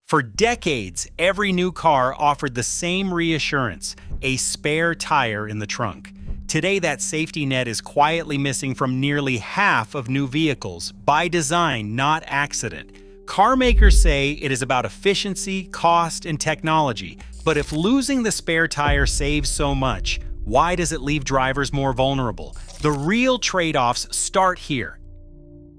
For decades, every new car offered the same reassurance: a spare tire in the trunk. Today, that safety net is quietly missing from nearly half of new vehicles, by design, not accident. Car makers say it is about efficiency, cost, and technology. But if losing the spare tire saves so much, why does it leave drivers more vulnerable? The real trade-offs start here.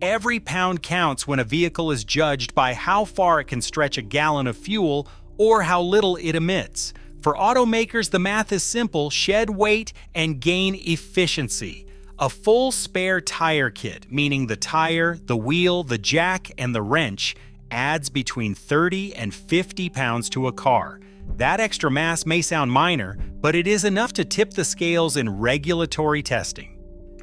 Every pound counts when a vehicle is judged by how far it can stretch a gallon of fuel or how little it emits. For automakers, the math is simple: shed weight and gain efficiency. A full spare tire kit, meaning the tire, the wheel, the jack, and the wrench, adds between 30 and 50 pounds to a car. That extra mass may sound minor, but it is enough to tip the scales in regulatory testing.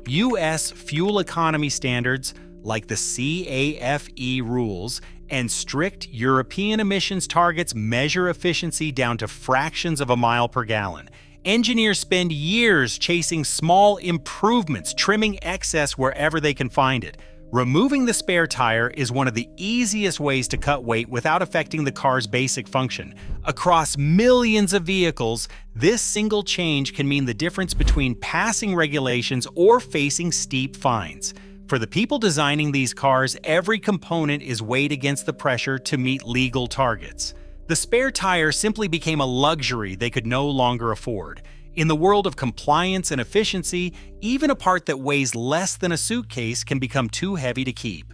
U.S. fuel economy standards, like the CAFE rules, and strict European emissions targets measure efficiency down to fractions of a mile per gallon. Engineers spend years chasing small improvements, trimming excess wherever they can find it. Removing the spare tire is one of the easiest ways to cut weight without affecting the car's basic function. Across millions of vehicles, this single change can mean the difference between passing regulations or facing steep fines. For the people designing these cars, every component is weighed against the pressure to meet legal targets. The spare tire simply became a luxury they could no longer afford. In the world of compliance and efficiency, even a part that weighs less than a suitcase can become too heavy to keep.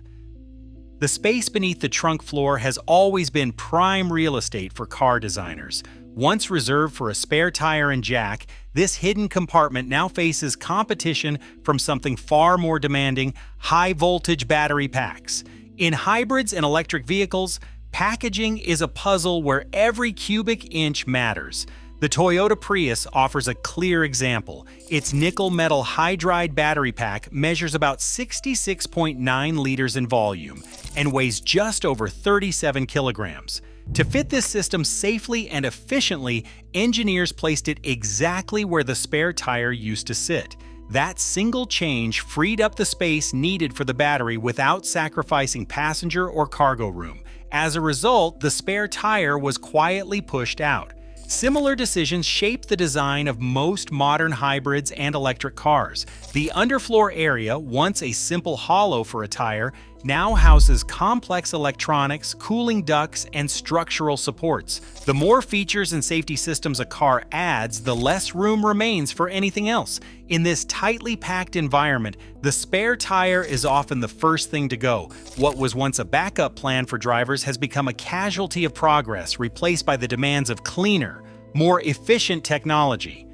The space beneath the trunk floor has always been prime real estate for car designers. Once reserved for a spare tire and jack, this hidden compartment now faces competition from something far more demanding: high-voltage battery packs. In hybrids and electric vehicles, packaging is a puzzle where every cubic inch matters. The Toyota Prius offers a clear example. Its nickel-metal hydride battery pack measures about 66.9 liters in volume and weighs just over 37 kilograms. To fit this system safely and efficiently, engineers placed it exactly where the spare tire used to sit. That single change freed up the space needed for the battery without sacrificing passenger or cargo room. As a result, the spare tire was quietly pushed out. Similar decisions shaped the design of most modern hybrids and electric cars. The underfloor area, once a simple hollow for a tire, now houses complex electronics, cooling ducts, and structural supports. The more features and safety systems a car adds, the less room remains for anything else. In this tightly packed environment, the spare tire is often the first thing to go. What was once a backup plan for drivers has become a casualty of progress, replaced by the demands of cleaner, more efficient technology.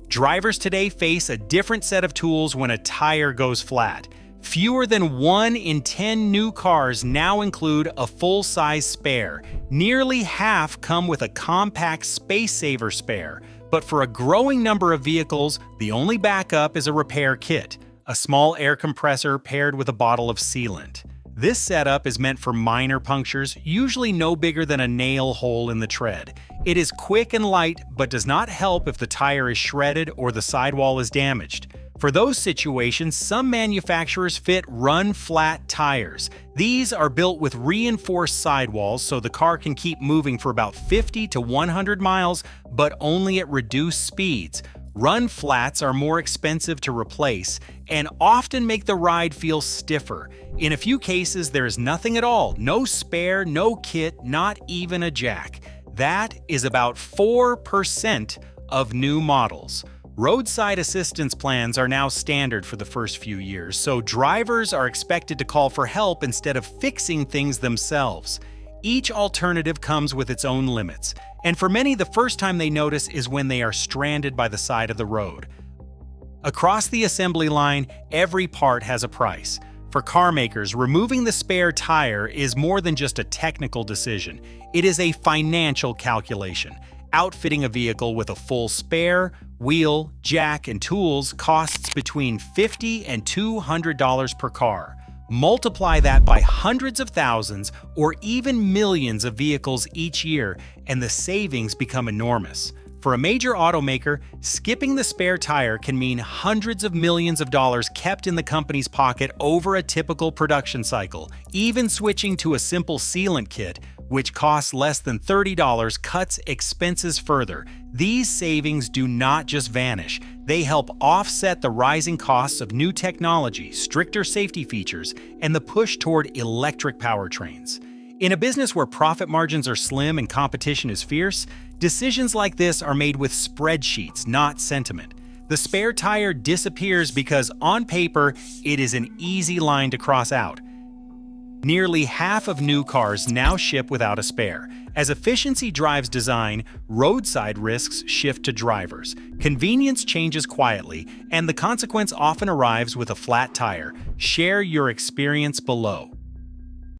Drivers today face a different set of tools when a tire goes flat. Fewer than 1 in 10 new cars now include a full-size spare. Nearly half come with a compact space-saver spare. But for a growing number of vehicles, the only backup is a repair kit, a small air compressor paired with a bottle of sealant. This setup is meant for minor punctures, usually no bigger than a nail hole in the tread. It is quick and light, but does not help if the tire is shredded or the sidewall is damaged. For those situations, some manufacturers fit run-flat tires. These are built with reinforced sidewalls so the car can keep moving for about 50 to 100 miles, but only at reduced speeds. Run-flats are more expensive to replace and often make the ride feel stiffer. In a few cases, there is nothing at all: no spare, no kit, not even a jack. That is about 4% of new models. Roadside assistance plans are now standard for the first few years, so drivers are expected to call for help instead of fixing things themselves. Each alternative comes with its own limits, and for many, the first time they notice is when they are stranded by the side of the road. Across the assembly line, every part has a price. For car makers, removing the spare tire is more than just a technical decision. It is a financial calculation. Outfitting a vehicle with a full spare, wheel, jack, and tools costs between $50 and $200 per car. Multiply that by hundreds of thousands or even millions of vehicles each year, and the savings become enormous. For a major automaker, skipping the spare tire can mean hundreds of millions of dollars kept in the company's pocket over a typical production cycle. Even switching to a simple sealant kit, which costs less than $30, cuts expenses further. These savings do not just vanish, they help offset the rising costs of new technology, stricter safety features, and the push toward electric powertrains. In a business where profit margins are slim and competition is fierce, decisions like this are made with spreadsheets, not sentiment. The spare tire disappears because, on paper, it is an easy line to cross out. Nearly half of new cars now ship without a spare. As efficiency drives design, roadside risks shift to drivers. Convenience changes quietly, and the consequence often arrives with a flat tire. Share your experience below.